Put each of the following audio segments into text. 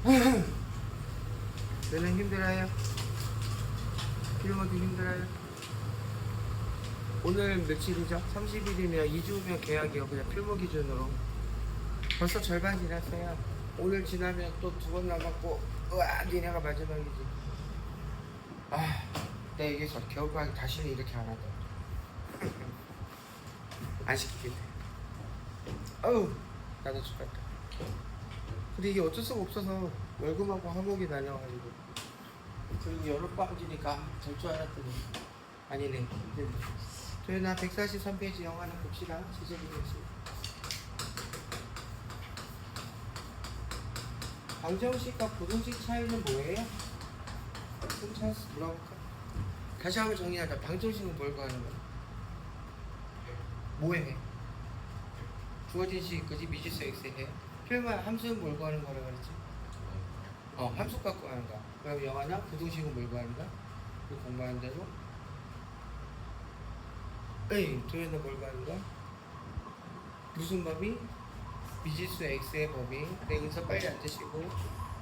너는 힘들어요? 필모도 힘들어요? 오늘 며칠이죠? 30일이면 2주 후면 계약이요. 그냥 필모 기준으로. 벌써 절반 지났어요. 오늘 지나면 또 2번 남았고, 으아, 니네가 마지막이지. 아, 내 이게 겨울방학 다시는 이렇게 안 하더라. 안 시키겠네. 어우, 나도 죽겠다. 근데 이게 어쩔 수가 없어서 월급하고 화목이 날려가지고. 그리고 여름방학이니까 될 줄 알았더니 아니네. 도현아 143페이지 영화는 봅시다. 지적이겠습니다. 방정식과 부등식 차이는 뭐예요? 좀 찾아서 물어볼까? 다시 한번 정리하자. 방정식은 뭘 구하는 거야? 뭐에 해? 주어진 식 그지? 미지수 x에 해. 표현만 함수는 뭘 구하는 거라 그랬지? 함수 갖고 하는 거야. 그럼 영화나 부등식은 뭘 구하는 거야? 그 공부하는 대로 에이, 도현아 뭘 구하는 거야? 무슨 범위? 미지수 x의 범위. 내 은서 빨리 앉으시고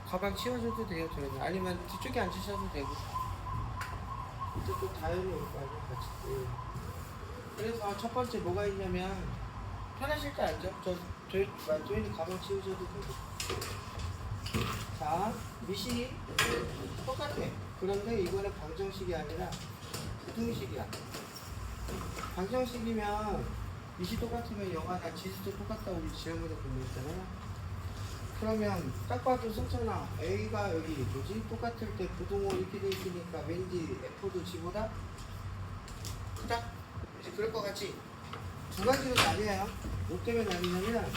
가방 치워줘도 돼요. 도현아. 아니면 뒤쪽에 앉으셔도 되고. 또 다현이 올 거 아니야 같이. 그래서 첫 번째 뭐가 있냐면 편하실 때 앉아. 도현이 가방 치우셔도 되고. 자, 미시 똑같아. 그런데 이거는 방정식이 아니라 부등식이야. 방정식이면 미시 똑같으면 영화나 지수도 똑같다고 우리 지난번에 공부했잖아요. 그러면 딱 봐도 썼잖아. A가 여기 뭐지? 똑같을 때 부등호 이렇게 돼 있으니까 왠지 F도 G보다 크다? 이제 그럴 것 같지? 두 가지로 나뉘어요. 뭐 때문에 나뉘냐면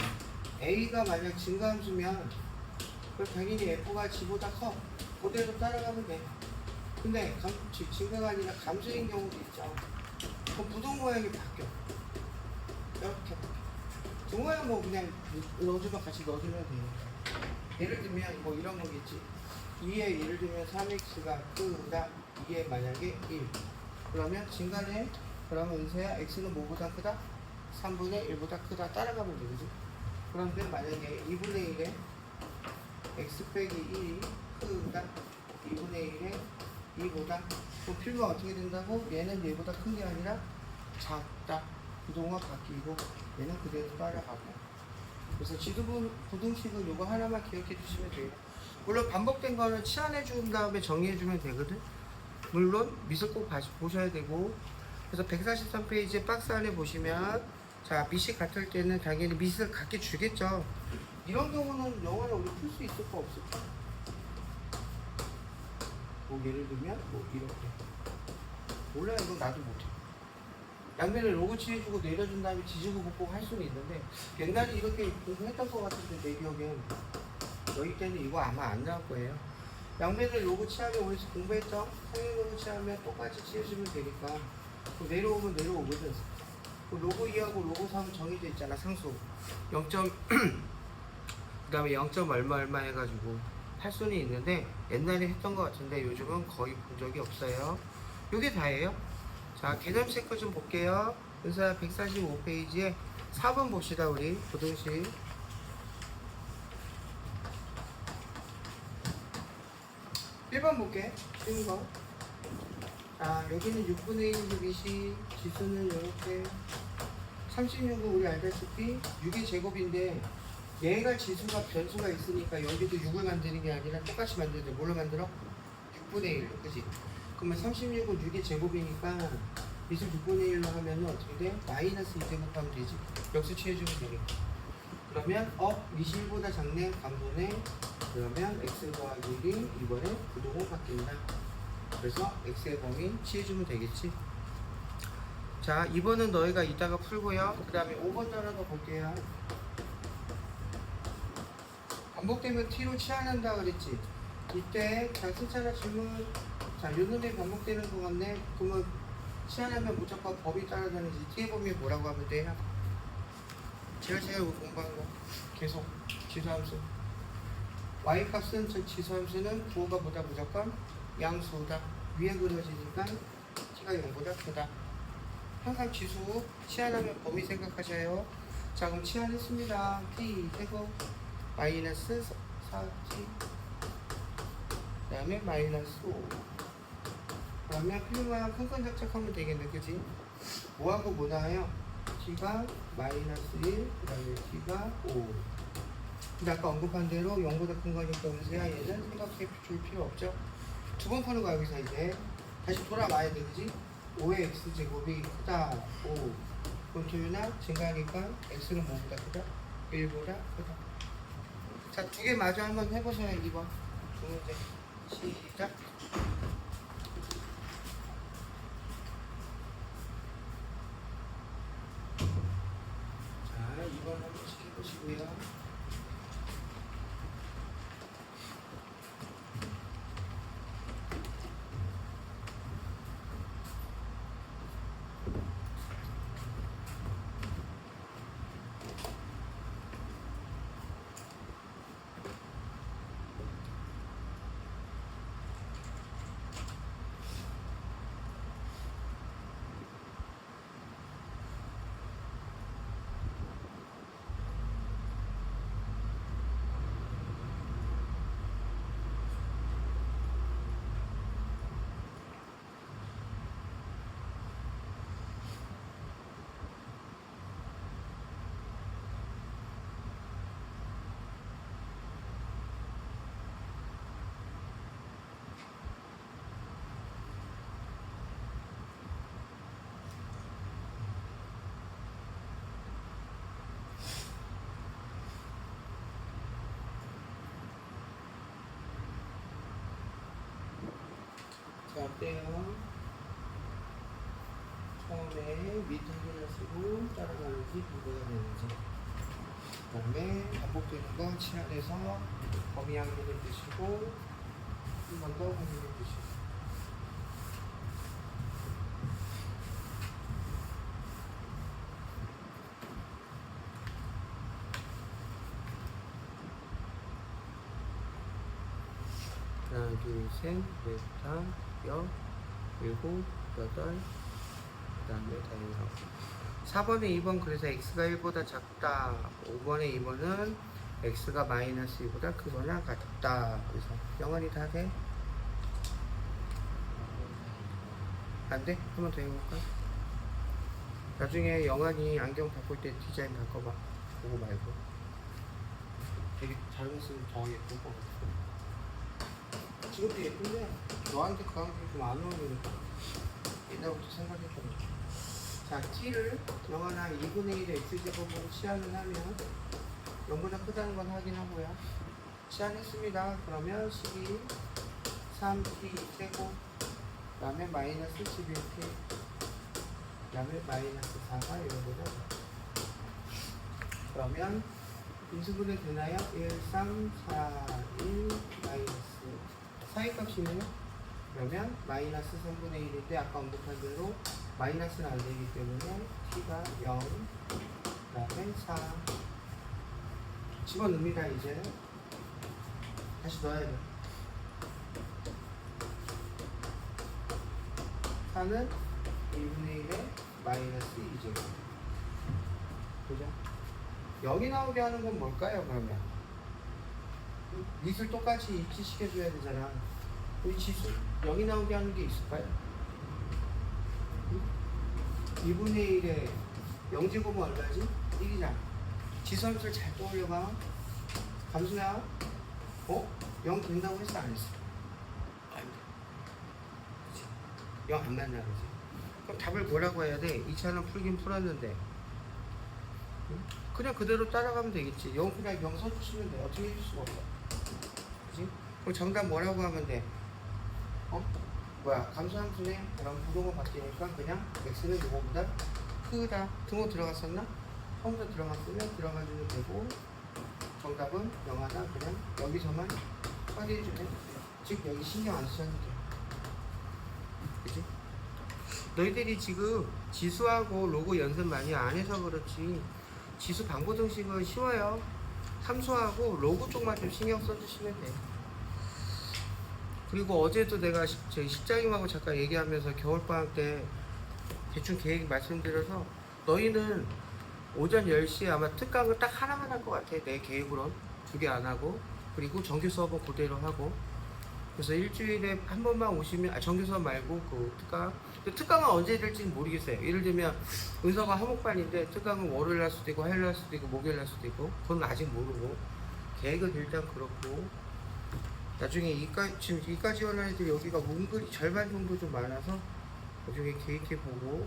A가 만약 증가함수면 그럼 당연히 F가 G보다 커. 그대로 따라가면 돼. 근데 증가가 아니라 감소인 경우도 있죠. 그럼 부동 모양이 바뀌어. 이렇게. 두 모양 뭐 그냥 넣어주면 같이 넣어주면 되니까. 예를 들면 뭐 이런 거겠지. 2에 예를 들면 3x가 크다. 2에 만약에 1. 그러면 증가네. 그러면 은서야 x는 뭐보다 크다? 3분의 1보다 크다. 따라가면 되지. 그런데 만약에 2분의 1에 x 빼기 1이 크다 2분의 1에 2보다 그 필요가 어떻게 된다고? 얘는 얘보다 큰 게 아니라 작다. 부동호가 바뀌고 얘는 그대로 따라가고. 그래서 지도부 부등식은 요거 하나만 기억해 주시면 돼요. 물론 반복된 거는 치환해 준 다음에 정리해 주면 되거든. 물론 미술 꼭 보셔야 되고. 그래서 143페이지 박스 안에 보시면 자, 미식 같을 때는 당연히 미식을 같게 주겠죠. 이런 경우는 영어를 우리 풀 수 있을까 없을까? 뭐 예를 들면 뭐 이렇게 몰라. 이건 나도 못해. 양면을 로고 칠해주고 내려준 다음에 지지고 볶고 할 수는 있는데 옛날에 이렇게 공부했던 것 같은데 내 기억엔 너희 때는 이거 아마 안 나올 거예요. 양면을 로고 칠하면 우리 공부했죠? 상형 로고 칠하면 똑같이 칠해주면 되니까 내려오면 내려오거든. 로고 2하고 로고 3은 정해져 있잖아. 상수 0. 그 다음에 0. 얼마 해가지고 할 수는 있는데 옛날에 했던 것 같은데 요즘은 거의 본 적이 없어요. 요게 다예요. 자, 개념 체크 좀 볼게요. 은서야 145페이지에 4번 봅시다. 우리 부등식 1번 볼게. 쉬운 거. 자, 여기는 6분의 1 미시 지수는 이렇게 36은 우리 알다시피 6의 제곱인데 얘가 지수가 변수가 있으니까 여기도 6을 만드는 게 아니라 똑같이 만드는데 뭘로 만들어? 6분의 1로. 그지? 그러면 36은 6의 제곱이니까 미수 6분의 1로 하면 어떻게 돼? 마이너스 2제곱하면 되지. 역수 취해주면 되니까. 그러면 미시 1보다 작네. 감소네. 그러면 x 더하기 1이 이번에 부동호 바뀐다. 그래서 x의 범위 취해주면 되겠지. 자, 2번은 너희가 이따가 풀고요. 그 다음에 5번 따라가 볼게요. 반복되면 t로 치환한다 그랬지. 이때 자, 승차나 질문. 자, 요 놈이 반복되는 거 같네. 그러면 치환하면 무조건 범위 따라다니지. t의 범위 뭐라고 하면 돼요? 제가 공부한 거 계속 지수함수. y 값은 저 지수함수는 부호가 보다 무조건 양수다. 위에 그려지니까 t가 0보다 크다. 항상 지수 치환하면 범위 생각하셔요. 자, 그럼 치환했습니다. t 제곱 마이너스 4t 다음에 마이너스 5. 그러면 필름만 칸칸 작작하면 되겠네, 그지? 5하고 뭐 나와요? t가 마이너스 1, 그 다음에 t가 5. 근데 아까 언급한 대로 0보다 큰 거니까 은수야 얘는 생각해 줄 필요 없죠? 두 번 푸는 거야, 여기서 이제. 다시 돌아와야 돼, 그지? 5의 x제곱이 크다, 5. 그럼 도윤아, 증가하니까 x는 뭐보다 크다? 1보다 크다. 자, 두 개 마저 한번 해보세요, 2번. 두 문제. 시작. 자, 2번 한 번씩 해보시고요. 자, 어때요? 처음에 밑에 확인을 쓰고 따라가는지 분배가 되는지, 그 다음에 반복되는 거 치환해서 범위 확인을 주시고 한 번 더 확인해 주시고. 하나, 둘, 셋, 넷, 다, 여, 일곱, 여덟, 그 다음에 다 4번에 2번 그래서 x가 1보다 작다. 5번에 2번은 x가 마이너스 2보다 크거나 같다. 그래서 영원히 다 돼? 안 돼? 한 번 더 해볼까? 나중에 영환이 안경 바꿀 때 디자인 바꿔봐. 보고 말고. 되게 잘못 쓰면 더 예쁠 것 같아. 지금도 예쁜데 너한테 그 안경 좀 안 어울리니까 옛날부터 생각했거든. 자, t를 영하나 2분의 1의 x제곱으로 치환을 하면 0보다 크다는 건 확인하고요. 치환했습니다. 그러면 12, 3t 제곱, 그 다음에 마이너스 11t, 그 다음에 마이너스 4가 0보다. 그러면 인수분해 되나요? 1, 3, 4, 1, 마이너스 4의 값이네요. 그러면 마이너스 3분의 1인데 아까 언급한 대로 마이너스는 안 되기 때문에 t가 0, 그 다음에 4 집어넣습니다. 이제 다시 넣어야 돼. 4는 2분의 1에 마이너스 2제곱. 그죠? 여기 나오게 하는 건 뭘까요? 그러면 밑을 똑같이 입시시켜줘야 되잖아. 우리 지수 여기 나오게 하는 게 있을까요? 2분의 1에 0제곱은 얼마지? 1이잖아. 지수함수를 잘 떠올려봐. 감수야, 0 된다고 했어? 안 했어? 안 돼. 그치? 0 안 맞나 그지? 그럼 답을 뭐라고 해야 돼? 2차는 풀긴 풀었는데 그냥 그대로 따라가면 되겠지. 0 그냥 0 써주시면 돼. 어떻게 해줄 수가 없어. 그치? 그럼 정답 뭐라고 하면 돼? 감수함수네? 그럼 부동호 바뀌니까 그냥 x는 이거보다 크다. 등호 들어갔었나? 처음부터 들어갔으면 들어가주면 되고, 정답은 영하나 그냥 여기서만 처리해주면, 즉 여기 신경 안 쓰셔도 돼. 그치? 너희들이 지금 지수하고 로그 연습 많이 안 해서 그렇지 지수 방고등식은 쉬워요. 함수하고 로그 쪽만 좀 신경 써주시면 돼. 그리고 어제도 내가 저희 실장님하고 잠깐 얘기하면서 겨울방학 때 대충 계획 말씀드려서 너희는 오전 10시에 아마 특강을 딱 하나만 할 것 같아. 내 계획으론 2개 안 하고, 그리고 정규 수업은 그대로 하고, 그래서 일주일에 한 번만 오시면 정규서 말고 그 특강. 특강은 언제 될지는 모르겠어요. 예를 들면 은서가 화목반인데 특강은 월요일 날 수도 있고 화요일 날 수도 있고 목요일 날 수도 있고 그건 아직 모르고 계획은 일단 그렇고 나중에 지금 이과 지원하는 애들 여기가 문글이 절반 정도 좀 많아서 나중에 계획해보고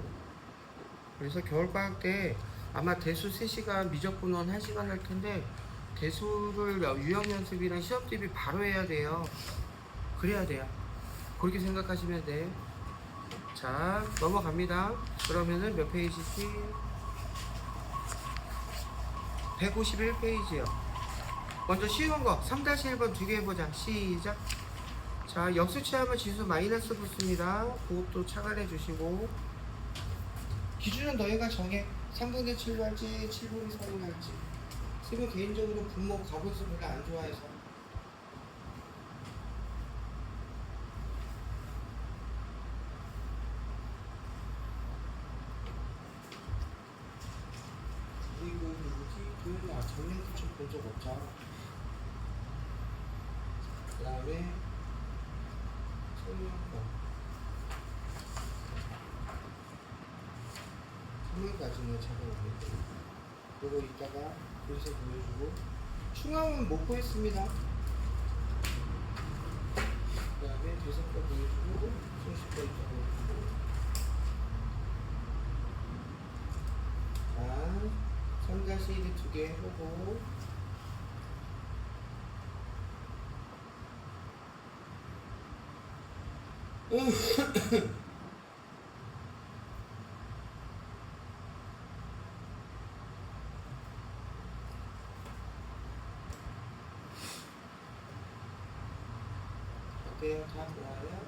그래서 겨울방학 때 아마 대수 3시간 미적분원 1시간 할 텐데 대수를 유형연습이랑 시험 대비 바로 해야 돼요. 그래야 돼요. 그렇게 생각하시면 돼. 자, 넘어갑니다. 그러면은 몇 페이지지? 151페이지요. 먼저 쉬운 거 3-1번 두 개 해보자. 시작. 자, 역수 취하면 지수 마이너스 붙습니다. 그것도 착안해 주시고 기준은 너희가 정해. 3분의 7로 할지 7분의 3로 할지. 지금 개인적으로 분모 가분수 별로 안 좋아해서 이거 누구지? 도현이 작년 구청 본적 없잖아. 그 다음에 성명까지는 잡아놨는데 그리고 이따가 글쎄 보여주고 충함은 못 보였습니다. 그 다음에 대성과 보여주고 손실과 있다 보여주고 자 3-1이 두 개 해보고 어때요? 다 좋아요?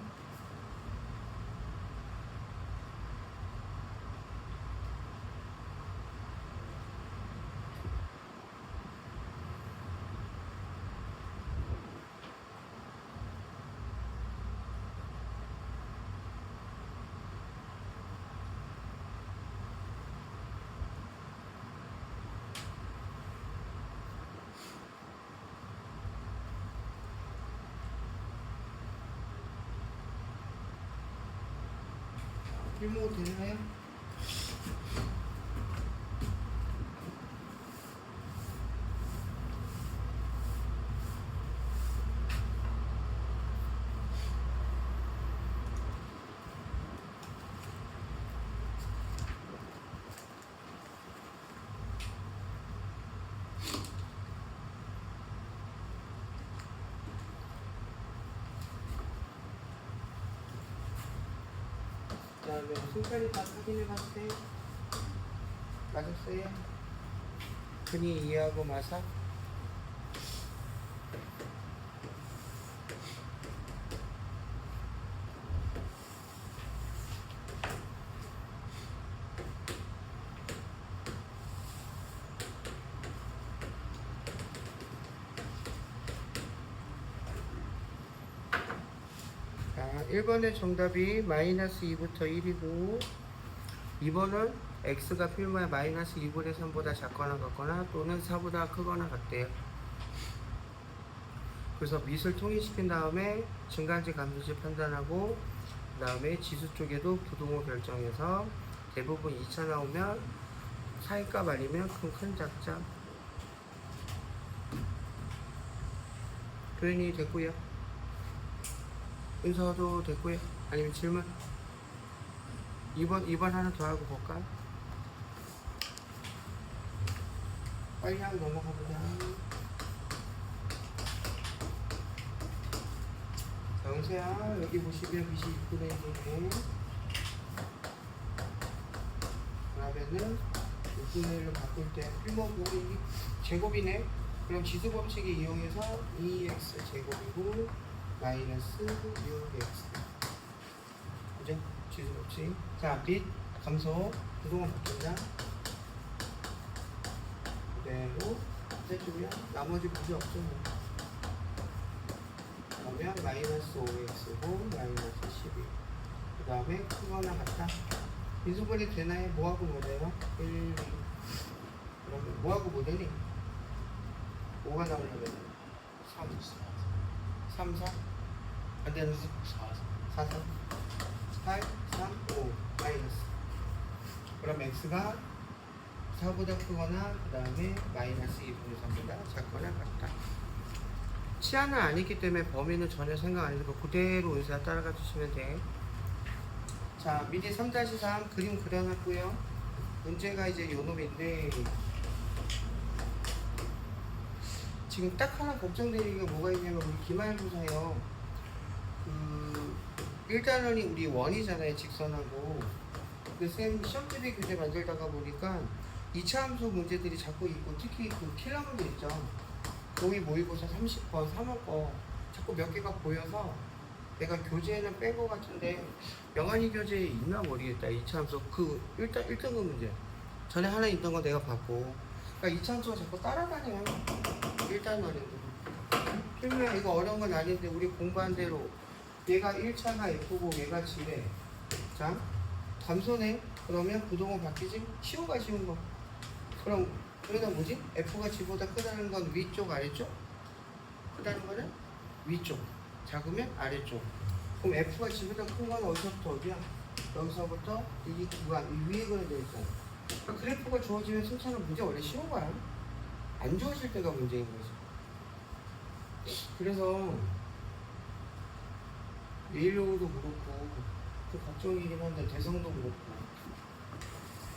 필모 되나요? 그 다음에 승까지 다 확인해봤어요? 맞았어요? 흔히 이해하고 마사? 자, 1번의 정답이 마이너스 2부터 1이고 2번은 x가 필모의 마이너스 2분의 3보다 작거나 같거나 또는 4보다 크거나 같대요. 그래서 밑을 통일시킨 다음에 증가한지 감소한지 판단하고 그 다음에 지수 쪽에도 부동호 결정해서 대부분 2차 나오면 사이값 아니면 큰 작자. 도현이 됐고요. 은서도 됐고요. 아니면 질문? 2번 하나 더 하고 볼까? 빨리 하고 넘어가보자. 영세야, 여기 보시면 빛이 6분의 1이네. 그러면은 6분의 1로 바꿀 때 필모분이 제곱이네. 그럼 지수 법칙을 이용해서 2x 제곱이고 마이너스 6x. 그죠? 지수 법칙. 자, 빛 감소 부동은 바뀐다. 그대로 해주면 나머지 문제 없죠. 그러면 마이너스 5x고 마이너스 12. 그 다음에 크거나 같다. 인수분해 되나요? 뭐하고 뭐 돼요? 1, 2. 그러면 뭐하고 뭐 되니? 5가 나오려면 3, 4. 반대는 4, 3, 8, 3, 5 마이너스. 그럼 x가 4보다 크거나 그 다음에 마이너스 2분의 3보다 작거나 같다. 치안은 아니기 때문에 범위는 전혀 생각 안 해도 그대로 의사 따라가 주시면 돼. 자, 미리 3-3 그림 그려놨고요. 문제가 이제 요 놈인데 지금 딱 하나 걱정되는 게 뭐가 있냐면 우리 기말고사요. 그 1단원이 우리 원이잖아요. 직선하고. 근데 쌤 시험집에 교재 만들다가 보니까 2차 함수 문제들이 자꾸 있고 특히 그 킬러 문제 있죠. 거기 모의고사 30번, 3월 자꾸 몇 개가 보여서 내가 교재에는 뺀 거 같은데 명한이 교재에 있나 모르겠다. 2차 함수 그 1등급 문제 전에 하나 있던 거 내가 봤고 그러니까 2차 함수가 자꾸 따라다녀요. 1단원에도 그러면 이거 어려운 건 아닌데 우리 공부한 대로 얘가 1차가 F고 얘가 G래. 자 감소네. 그러면 부동호 바뀌지? 쉬운 거 쉬운 거. 그럼 그러다 뭐지? F가 G보다 크다는 건 위쪽 아래쪽? 크다는 거는 위쪽, 작으면 아래쪽. 그럼 F가 G보다 큰 건 어디서부터 어디야? 여기서부터 이 구간, 이 위에 그려져 있잖아. 그러니까 그래프가 주어지면 승차는 문제 원래 쉬운 거야. 안 주어질 때가 문제인 거지. 그래서 예일로도 그렇고 그 걱정이긴 한데 대성도 그렇고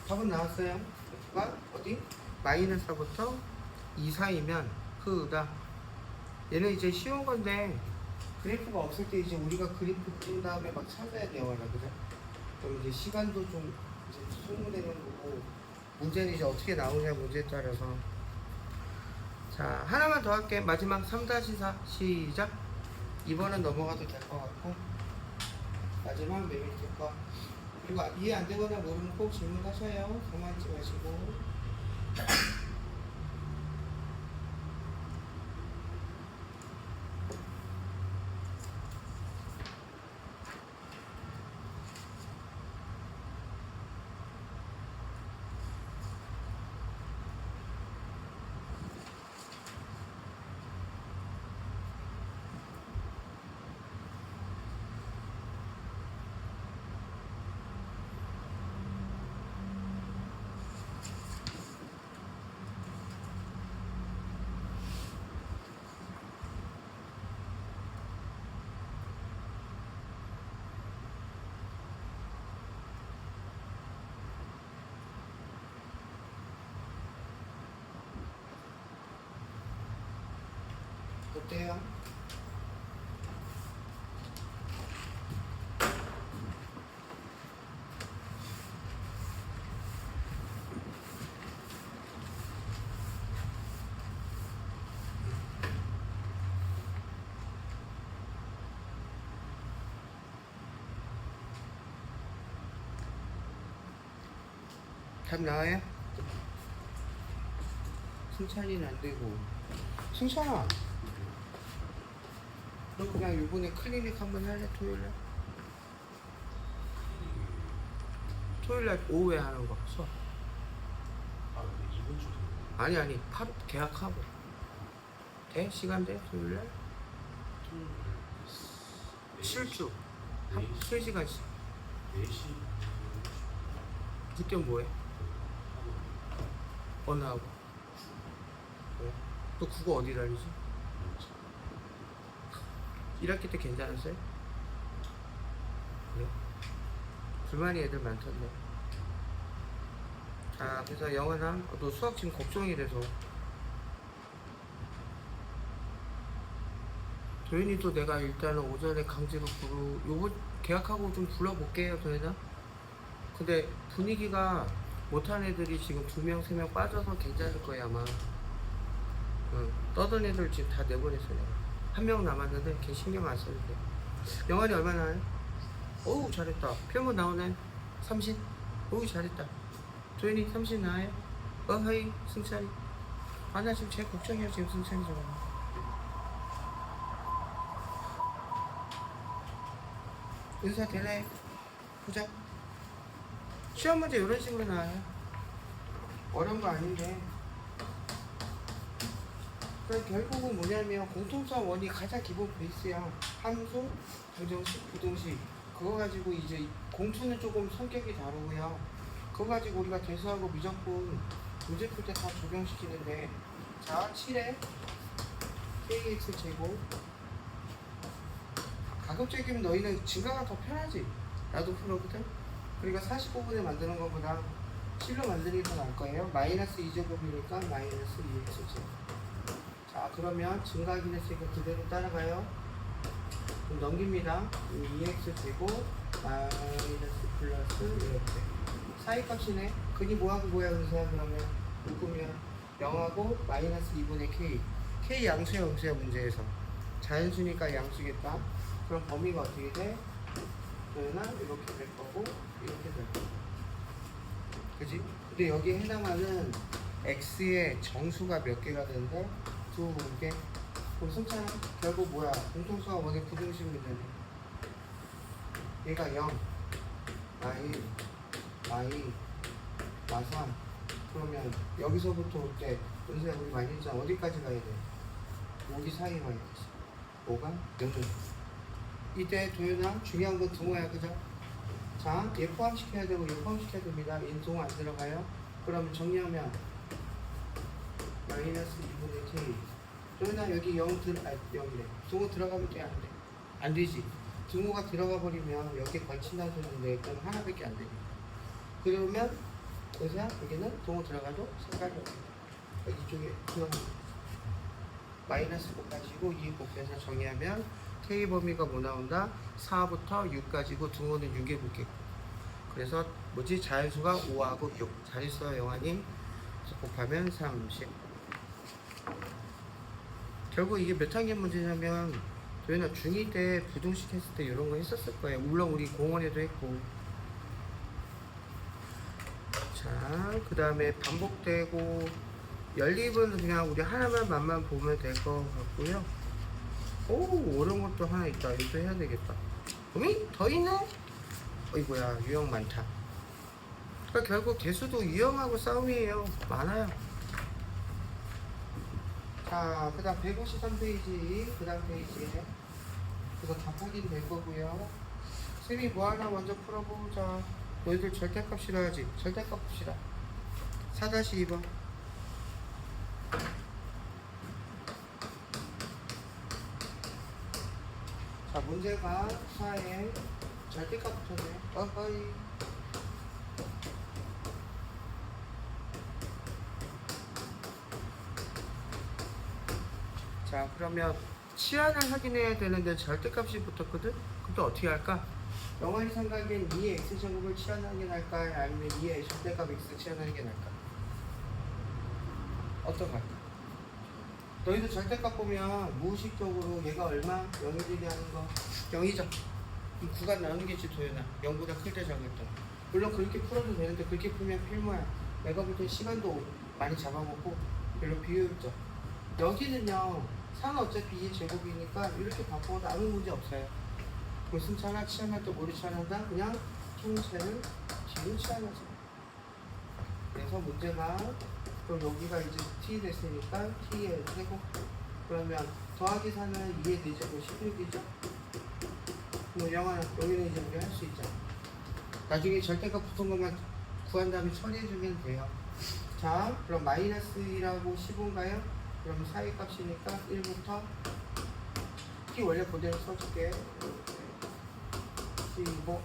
답은 나왔어요. F가 어디? 마이너스 4부터 2 사이면 크다. 얘는 이제 쉬운 건데 그래프가 없을 때 이제 우리가 그래프 그린 다음에 막 찾아야 돼요. 그죠? 그럼 이제 시간도 좀 이제 소모되는 거고 문제는 이제 어떻게 나오냐 문제에 따라서. 자 하나만 더 할게. 마지막 3-4 시작. 2번은 넘어가도 될 것 같고 마지막 맨 밑에 거. 그리고 이해 안 되거나 모르면 꼭 질문하셔요. 가만히 있지 마시고. 어때요? 답 나와요? 승찬이는 안 되고. 승찬아, 너 그냥 이번에 클리닉 한번 할래? 토요일날? 토요일날 오후에 하는 거 수업. 아, 근데 이번 주에 아니 바로 계약하고 돼? 시간 돼? 토요일날? 토요일 7주 네 3시간씩 4시 그때 뭐해? 하고 어느 하고? 그래? 또 국어 어디 다니지? 1학기 때 괜찮았어요? 그래? 불만이 애들 많던데. 자 그래서 영어나 너 수학 지금 걱정이 돼서 도현이도 내가 일단은 오전에 강제로 요번 계약하고 좀 불러볼게요 도현아. 근데 분위기가 못한 애들이 지금 2명 3명 빠져서 괜찮을 거야 아마. 응. 떠든 애들 지금 다 내보냈어 내가. 1명 남았는데 걔 신경 안 써도 돼. 영환이 얼마나 해? 어우 잘했다. 표본 나오네. 30. 어우 잘했다. 도현이 30 나와요? 어허이 승찬이. 아 나 지금 제일 걱정이야 지금 승찬이 저거. 인사 되네. 보자. 시험 문제 이런 식으로 나와요. 어려운 거 아닌데. 그럼 결국은 뭐냐면 공통점 원이 가장 기본 베이스야. 함수, 부정식, 부동식. 그거 가지고 이제 공투는 조금 성격이 다르고요. 그거 가지고 우리가 대수하고 미적분 문제 풀 때 다 적용시키는데, 자 7에 kx 제곱. 가급적이면 너희는 증가가 더 편하지. 나도 풀었거든. 그러니까 45분에 만드는 것보다 실로 만드는 게 더 나을 거예요. 마이너스 2제곱이니까 마이너스 2x 제곱. 자 그러면 증가하긴 했으니까 그대로 따라가요. 그럼 넘깁니다. 2x 제곱 마이너스 플러스 이렇게 사이값이네. 그게 뭐하고 뭐야 그러세요. 그러면 묶으면 0하고 마이너스 2분의 k 양수야 음수야 문제에서 자연수니까 양수겠다. 그럼 범위가 어떻게 돼? 도연아 이렇게 될 거고 이렇게 될 거고, 그지? 근데 여기에 해당하는 x의 정수가 몇 개가 되는데? 2개. 그럼 승차는 결국 뭐야? 공통수가 원의 부등식 문제네. 얘가 0, 마이, 마3. 그러면 여기서부터 올 때 은수야 우리 많이 했잖아. 어디까지 가야 돼? 5기 사이 가야 되지. 5가 0. 이때 도연아 중요한 건 등호야, 그죠? 자, 얘 포함시켜야 되고 얘 포함시켜야 됩니다. 얘는 등호 안 들어가요. 그러면 정리하면 마이너스 2분의 k. 도연아 여기 0이래. 등호 들어가면 돼, 안 돼? 안 되지. 등호가 들어가 버리면 여기에 걸친다는 소리인데 그럼 하나밖에 안 되니. 그러면 그래서 여기는 등호 들어가도 상관이 없어. 여기 쪽에 들어가. 마이너스 9 가지고 2 곱해서 정리하면 k 범위가 뭐 나온다? 4부터 6까지고 등호는 6에 붙겠고. 그래서 뭐지? 자연수가 5하고 6. 자릿수와 영환이 곱하면 30. 결국 이게 몇 학년 문제냐면 도연아 중2 때 부등식 했을 때 이런 거 했었을 거예요. 물론 우리 공원에도 했고. 자, 그 다음에 반복되고 연립은 그냥 우리 하나만 맛만 보면 될 것 같고요. 오, 어려운 것도 하나 있다. 이것도 해야 되겠다. 어미? 더 있네? 어이구야, 유형 많다. 그러니까 결국 개수도 유형하고 싸움이에요. 많아요. 자, 그 다음 153페이지, 그 다음 페이지에 그거 다 확인될 거고요. 쌤이 뭐 하나 먼저 풀어보자. 너희들 절대값 싫어하지? 절대값 봅시다. 4-2번. 자, 문제가 4에 절대값 붙었네. 어허이. 자, 그러면 치환을 확인해야 되는데 절대값이 붙었거든? 그럼 또 어떻게 할까? 영환이 생각엔 2의 x제곱을 치환하는 게 나을까? 아니면 2의 절대값 x 치환하는 게 나을까? 어떤 거 할까? 너희들 절대값 보면 무의식적으로 얘가 얼마? 0이 되게 하는 거 0이죠? 그럼 구간 나누겠지 도연아. 0보다 클 때 적었다. 물론 그렇게 풀어도 되는데 그렇게 풀면 필모야. 내가 볼 때 시간도 많이 잡아먹고 별로 비효율적. 여기는요 상은 어차피 2의 제곱이니까 이렇게 바꿔도 아무 문제 없어요. 그 승차나 치환할 때 뭐를 치환한다? 그냥 통째를 뒤로 치환하죠. 그래서 문제가 그럼 여기가 이제 t 됐으니까 t의 제곱. 그러면 더하기 4는 2의 4제곱 16이죠? 그럼 영화는 여기는 이제 우리 할 수 있죠. 나중에 절대값 붙은 것만 구한 다음에 처리해주면 돼요. 자, 그럼 마이너스 1하고 15인가요? 그럼 사이 값이니까 1부터 t 원래 그대로 써줄게. 15.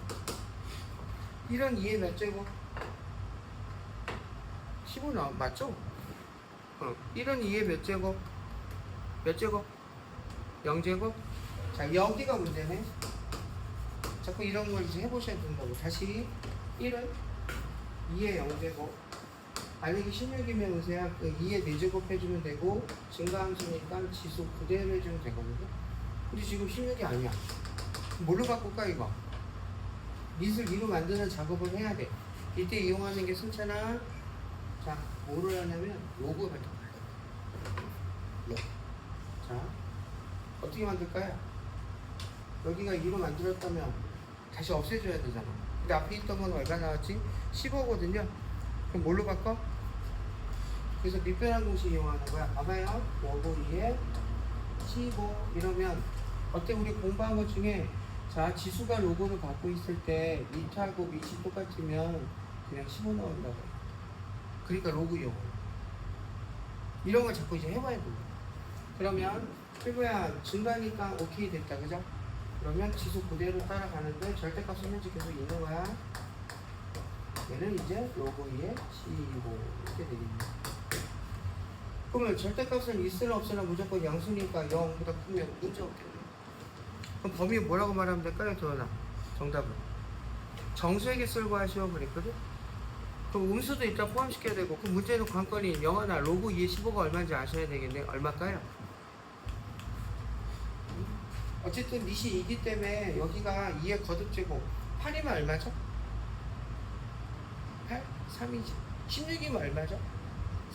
1은 2의 몇 제곱? 15 맞죠? 1은 2의 몇 제곱? 몇 제곱? 0제곱? 자, 여기가 문제네. 자꾸 이런 걸 이제 해보셔야 된다고. 다시 1은 2의 0제곱. 알리기 16이면 으세요. 그 2의 4제곱 해주면 되고 증가함수니까 지수 그대로 해주면 되거든요. 근데 지금 16이 아니야. 뭘로 바꿀까 이거? 밑을 위로 만드는 작업을 해야 돼. 이때 이용하는 게 승차나 자, 뭐를 하냐면 로그를 만들어요. 자, 어떻게 만들까요? 여기가 2로 만들었다면 다시 없애줘야 되잖아. 근데 앞에 있던 건 얼마 나왔지? 15거든요. 그럼 뭘로 바꿔? 그래서 밑변환 공식 이용하는 거야. 봐봐요. 로고 2에 15 이러면 어때? 우리 공부한 것 중에 자 지수가 로고를 갖고 있을 때 밑하고 밑이 똑같으면 그냥 15 나온다고. 그러니까 로그 이용. 이런 걸 자꾸 이제 해봐야 돼. 그러면 필구야 증가니까 오케이 됐다, 그죠? 그러면 지수 그대로 따라가는데 절대값은 현재 계속 있는 거야. 얘는 이제 로그 2에 15 이렇게 되겠네. 그러면 절대값은 있으나 없으나 무조건 양수니까 0보다 크면 문제 없겠네. 그럼 범위 뭐라고 말하면 될까요, 도현아? 정답은 정수에게 쓸고 하시오 그랬거든? 그럼 음수도 일단 포함시켜야 되고 그 문제는 관건이 영어나 로그 2에 15가 얼마인지 아셔야 되겠네. 얼마일까요? 어쨌든 밑이 2기 때문에 여기가 2의 거듭제곱 8이면 얼마죠? 8? 3이지 16이면 얼마죠?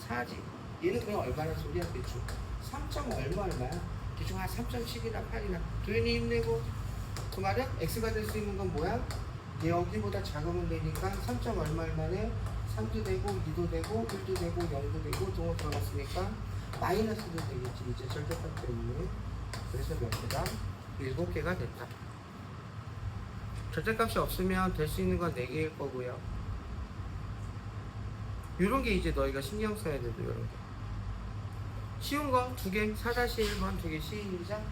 4지 얘는 그럼 얼마나 소리야 대충 3. 얼마야? 대충 한 3.7이나 8이나 도현이 힘내고 그 말은 x가 될 수 있는 건 뭐야? 여기보다 작으면 되니까 3. 얼마에 3도 되고 2도 되고 1도 되고 0도 되고 동호 들어갔으니까 마이너스도 되겠지 이제 절대값 때문에. 그래서 몇 개다? 7개가 됐다. 절대값이 없으면 될 수 있는 건 4개일 거고요. 요런 게 이제 너희가 신경 써야 돼도 요런 게. 쉬운 거 2개, 4-1번 2개 시작.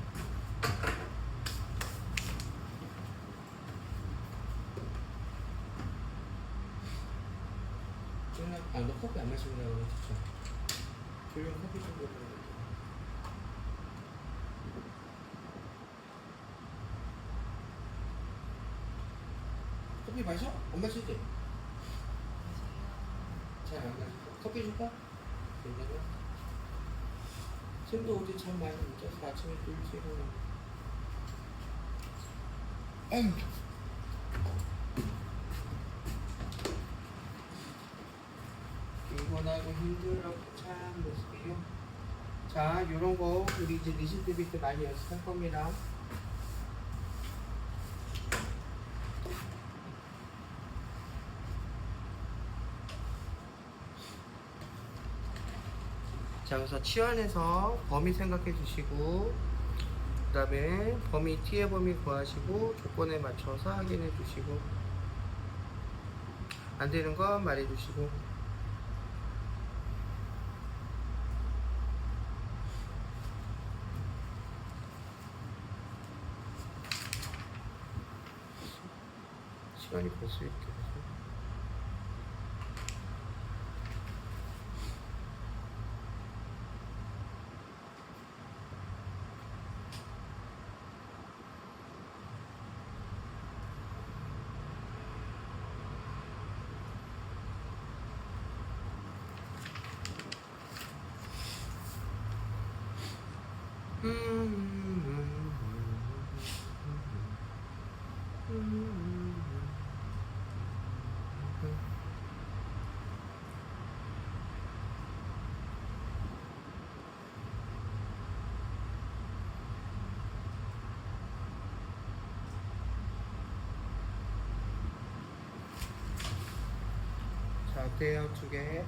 아, 너 커피 안 마시고 나가면 좋죠. 조용 커피 좀 먹어. 커피 마셔? 안 마시지? 잘 안 마셔. 커피 줄까? 괜찮아? 쌤도 어제 잠 많이 못 자서 아침에 또 일찍 일어나. 에휴. 피곤하고 힘들었고 참 모습이요. 자, 요런 거 우리 이제 리시트 비트 많이 연습할 겁니다. 자, 그래서 치환해서 범위 생각해 주시고 그 다음에 범위 t의 범위 구하시고 조건에 맞춰서 확인해 주시고 안 되는 거 말해 주시고. 시간이 벌써 이렇게 돼서 자, 어때요? 2개.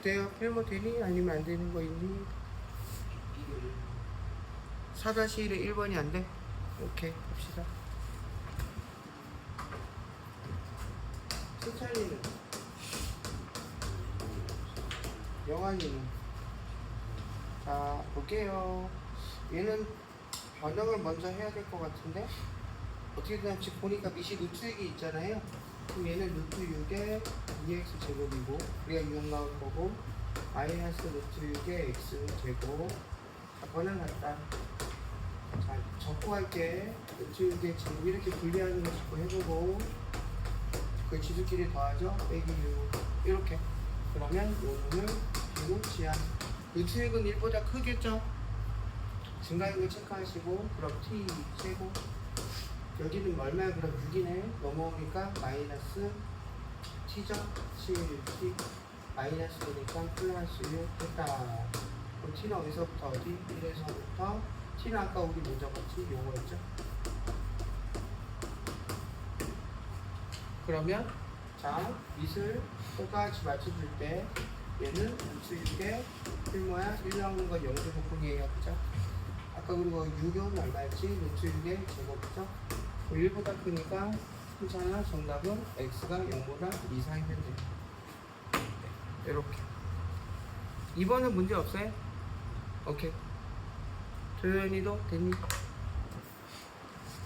어때요? 필모 되니? 아니면 안 되는 거 있니? 4-1에 1번이 안 돼? 오케이, 봅시다. 승찬이는? 영환이는? 자, 볼게요. 얘는 변형을 먼저 해야 될 것 같은데? 어떻게 되냐면 지금 보니까 밑이 루트 6이 있잖아요. 그럼 얘는 루트 6의 2x 제곱이고 우리가 6 나올 거고 마이너스 루트 6의 x 제곱 자거나 같다. 자, 적고 할게. 루트 6의 제곱 이렇게 분리하는 거 자꾸 해보고 그 지수끼리 더하죠. 빼기 6 이렇게. 그러면 요놈을 비고 지하 루트 6은 1보다 크겠죠? 증가인 거 체크하시고 그럼 t 제곱 여기는 얼마야? 그럼 6이네. 넘어오니까 마이너스 t죠? 7t 마이너스니까 플러스 6 됐다. 그럼 t는 어디서부터 어디? 1에서부터 t는 아까 우리 뭐 적었지? 요거였죠? 그러면 자 밑을 똑같이 맞춰줄 때 얘는 루트 6에 1 뭐야? 1 나오는 건 0제곱분이에요. 그죠? 아까 그리고 6은 얼마였지? 루트 6의 제곱이죠? 1보다 크니까 괜찮아. 정답은 x가 0보다 이상이면 돼. 이렇게. 2번은 문제 없어요? 오케이. 조연이도 됐니?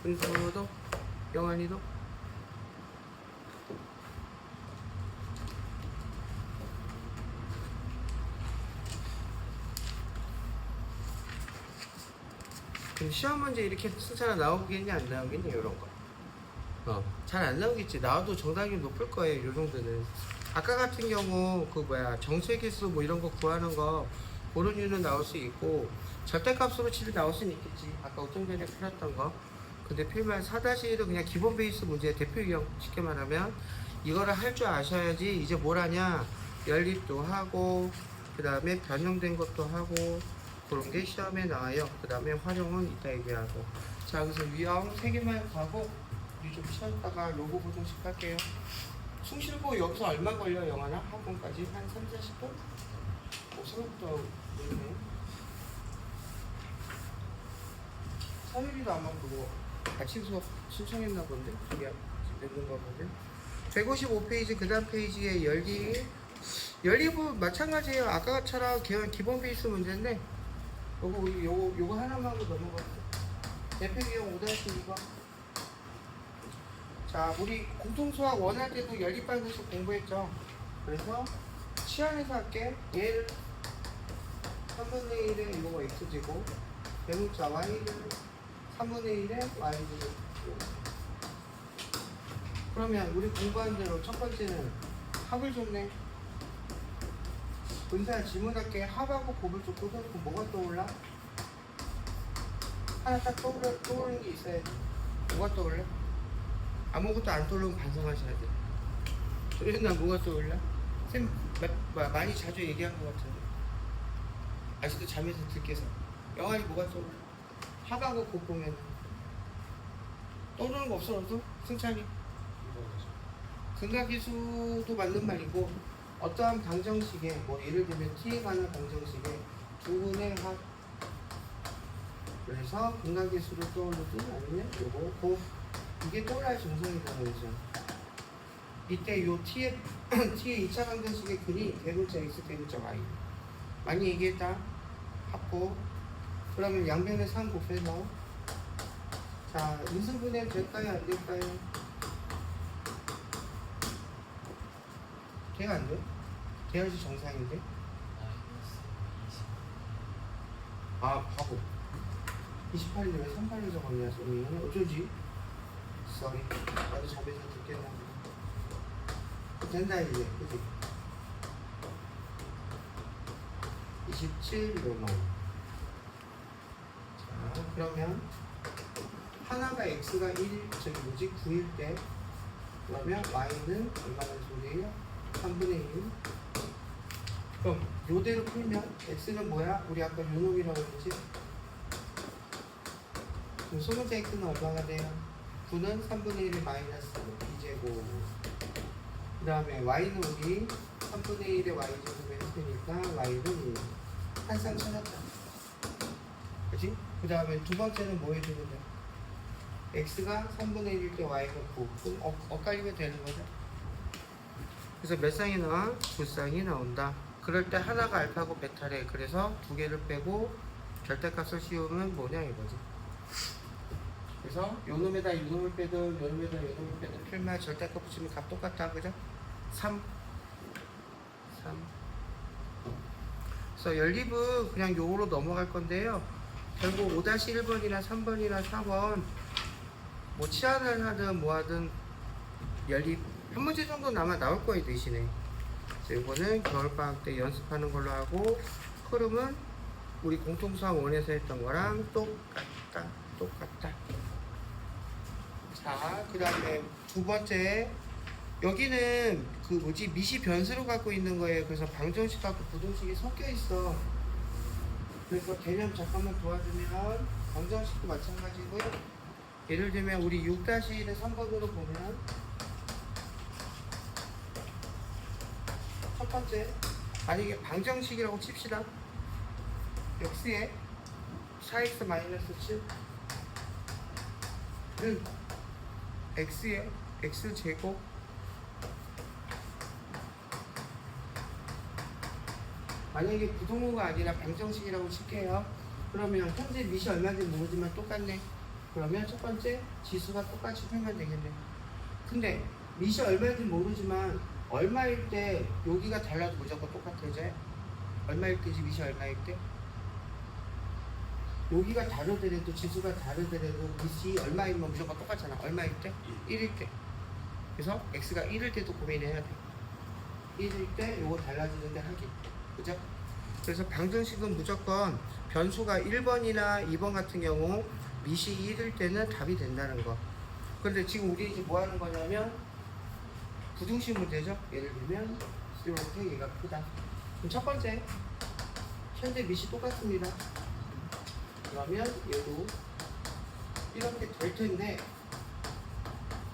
은서도? 영환이도? 그럼 시험 문제 이렇게 순서가 나오겠냐 안 나오겠냐 이런 거. 잘 안 나오겠지. 나와도 정답이 높을 거예요. 이 정도는. 아까 같은 경우 그 뭐야 정체계수 뭐 이런 거 구하는 거 그런 이유는 나올 수 있고 절대값으로 치를 나올 수는 있겠지. 아까 5점 전에 풀었던 거. 근데 필만 4-1은 그냥 기본 베이스 문제 대표 유형 쉽게 말하면 이거를 할 줄 아셔야지 이제 뭘 하냐 연립도 하고 그 다음에 변형된 것도 하고 그런 게 시험에 나와요. 그 다음에 활용은 이따 얘기하고. 자, 그래서 위험 3개만 가고 우리 좀 쉬었다가 로고 보정식 할게요. 숭실고 여기서 얼마 걸려 영화나 학원까지 한 3-40분? 생각보다 늦네. 서율이도 아마 그거 아침 수업 신청했나 본데 그게 늦는가 보네. 155페이지 그 다음 페이지에 열립은 마찬가지예요. 아까처럼 기본 베이스 문제인데 요거 하나만 하고 넘어갔어. 대표 유형 5-2번. 자, 우리 공통수학 원할 때도 연립반에서 공부했죠. 그래서 시안에서 할게. 얘를 3분의 1에 이거가 x제곱 대문자 y를 3분의 1에 y제곱. 그러면 우리 공부한 대로 첫 번째는 합을 줬네. 은사야 질문할게. 합하고 곱을 줬거든. 그럼 뭐가 떠올라? 하나 딱 떠오르는 게 있어야지. 뭐가 떠올라? 아무것도 안 떠오르면 반성하셔야 돼. 그래서 뭐가 떠올라? 쌤 많이 자주 얘기한 것 같은데 아직도 잠에서 들깨서 영환이 뭐가 떠올라? 합하고 곱 보면 떠오르는 거 없어 너도? 승찬이? 근각기수도 맞는 말이고 어떠한 방정식에 뭐 예를 들면 t에 관한 방정식에 두 분의 합 그래서 근각기수를 떠올리든 아니면 요거 이게 떠올라야 정성이라는 거죠. 이때 요 t의 2차 방정식의 근이 대문자 x 대문자 y 많이 얘기했다. 합고 그러면 양변의 상 곱해서 자 인수분해 될까요 안 될까요? 돼야 안 돼? 돼야지 정상인데? 아 바보 28인데 왜 38을 적었냐 소리 어쩌지? 쏘리 나도 잠에서 듣겠나 된다 이제 그치? 27 로마 자 그러면 하나가 x가 1 저기 뭐지 9일 때 그러면 y는 얼마나 소리예요? 3분의 1 그럼 요대로 풀면 x는 뭐야? 우리 아까 요놈이라고 했지? 그럼 소문자 x는 얼마가 돼요? 9는 3분의 1의 마이너스 2제곱 그 다음에 y는 우리 3분의 1의 y제곱을 했으니까 y는 1 한쌍 찾았다 그치? 그 다음에 두 번째는 뭐 해주면 돼? x가 3분의 1일 때 y가 9 그럼 엇갈리면 되는 거죠? 그래서 몇 쌍이 나와? 9쌍이 나온다 그럴 때 하나가 알파고 베타래 그래서 두 개를 빼고 절대값을 씌우면 뭐냐 이거지 그래서 요놈에다 요놈을 빼든 요놈에다 요놈을 빼든 필마 절대값 붙이면 값 똑같다. 그죠? 3 그래서 연립은 그냥 요거로 넘어갈 건데요. 결국 5-1번이나 3번이나 4번 뭐 치환을 하든 뭐 하든 연립 한 문제 정도는 아마 나올 거예요 대신에. 그래서 이거는 겨울방학 때 연습하는 걸로 하고 흐름은 우리 공통수학 원에서 했던 거랑 똑같다. 자, 그 다음에 두 번째 여기는 그 뭐지 미시 변수로 갖고 있는 거예요. 그래서 방정식하고 부동식이 섞여 있어. 그래서 개념 잠깐만 도와주면 방정식도 마찬가지고요. 예를 들면 우리 6-1의 3번으로 보면 첫 번째 만약에 방정식이라고 칩시다. x에 4x-7은 x에 x제곱 만약에 부동호가 아니라 방정식이라고 칠게요. 그러면 현재 미시 얼마인지 모르지만 똑같네. 그러면 첫 번째 지수가 똑같이 풀면 되겠네. 근데 미시 얼마인지 모르지만 얼마일 때 여기가 달라도 무조건 똑같아져. 얼마일 때지 미시 얼마일 때? 여기가 다르더라도 지수가 다르더라도 미시 얼마이면 무조건 똑같잖아. 얼마일 때? 1일 때. 그래서 x가 1일 때도 고민해야 돼. 1일 때 요거 달라지는데 하기. 그죠? 그래서 방정식은 무조건 변수가 1번이나 2번 같은 경우 미시 1일 때는 답이 된다는 거. 그런데 지금 우리 이제 뭐 하는 거냐면 부등식 문제죠. 예를 들면 이렇게 얘가 크다. 그럼 첫 번째 현재 미시 똑같습니다. 그러면 얘도 이렇게 될 텐데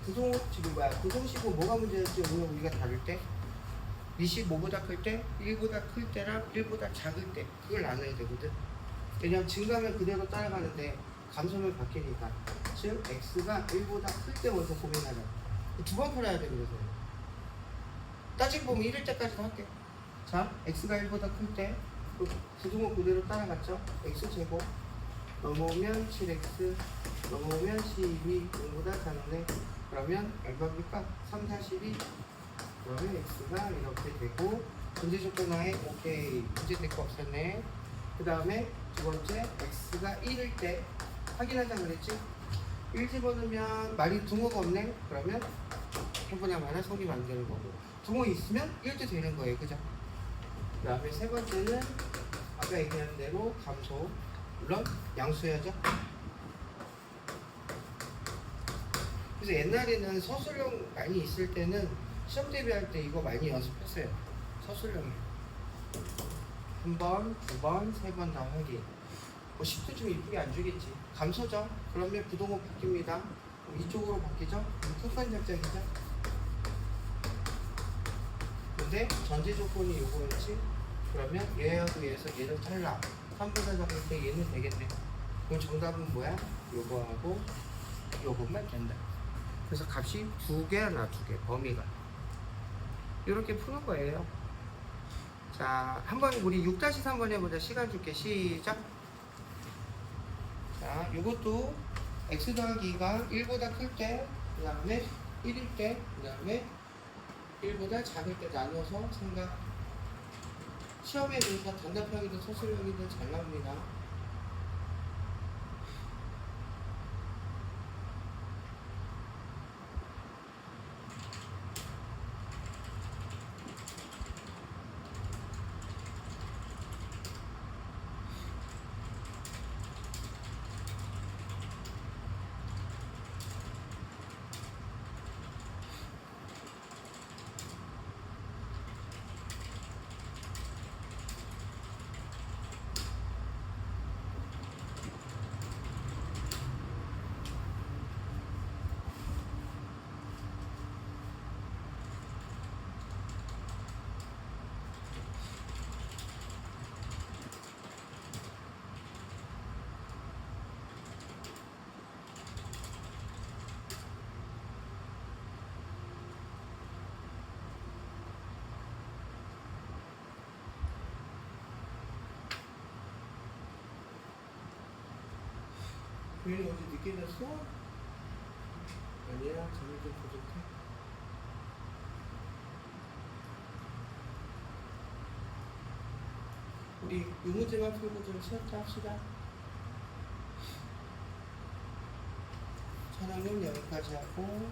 부등식은 뭐가 문제였지? 오늘 우리가 다룰 때 미시 뭐보다 클 때? 1보다 클 때랑 1보다 작을 때 그걸 나눠야 되거든. 왜냐면 증가면 그대로 따라가는데 감소면 바뀌니까. 즉 x가 1보다 클 때 먼저 고민하자. 두 번 풀어야 되거든. 따지고 보면 1일 때까지도 할게. 자, x가 1보다 클 때 부등호 그대로 따라갔죠. x제곱 넘어오면 7x 넘어오면 12 0보다 작네. 그러면 얼마입니까? 3-12 그러면 x가 이렇게 되고 문제 조건 하에 오케이 문제 될 거 없었네. 그 다음에 두 번째 x가 1일 때 확인하자 그랬지? 1 집어넣으면 말이 등호가 없네. 그러면 해보냐마나 성립 안 되는 거고 등호 있으면 1도 되는 거예요. 그죠? 그 다음에 세 번째는 아까 얘기한 대로 감소 물론 양수해야죠. 그래서 옛날에는 서술형 많이 있을 때는 시험 대비할 때 이거 많이 연습했어요. 서술형에 한 번, 두 번, 세 번 다 확인. 뭐 10도 좀 이쁘게 안 주겠지. 감소죠. 그러면 부동호 바뀝니다. 그럼 이쪽으로 바뀌죠. 끝간 작작이죠. 근데 전제 조건이 요거였지. 그러면 얘하고 얘에서 얘를 탈락. 3보다 작을 때 얘는 되겠네. 그럼 정답은 뭐야? 요거하고 요것만 된다. 그래서 값이 두 개나 두 개, 범위가. 이렇게 푸는 거예요. 자, 한번 우리 6-3번 해보자. 시간 줄게. 시작. 자, 요것도 x 더하기 2가 1보다 클 때, 그 다음에 1일 때, 그 다음에 1보다 작을 때 나눠서 생각. 시험에 대해서 단답형이든 서술형이든 잘 나옵니다. 우리는 어제 늦게 잤어? 아니야, 점이 좀 부족해. 우리 이 문제만 풀고 좀 쉬었다 합시다. 촬영은 여기까지 하고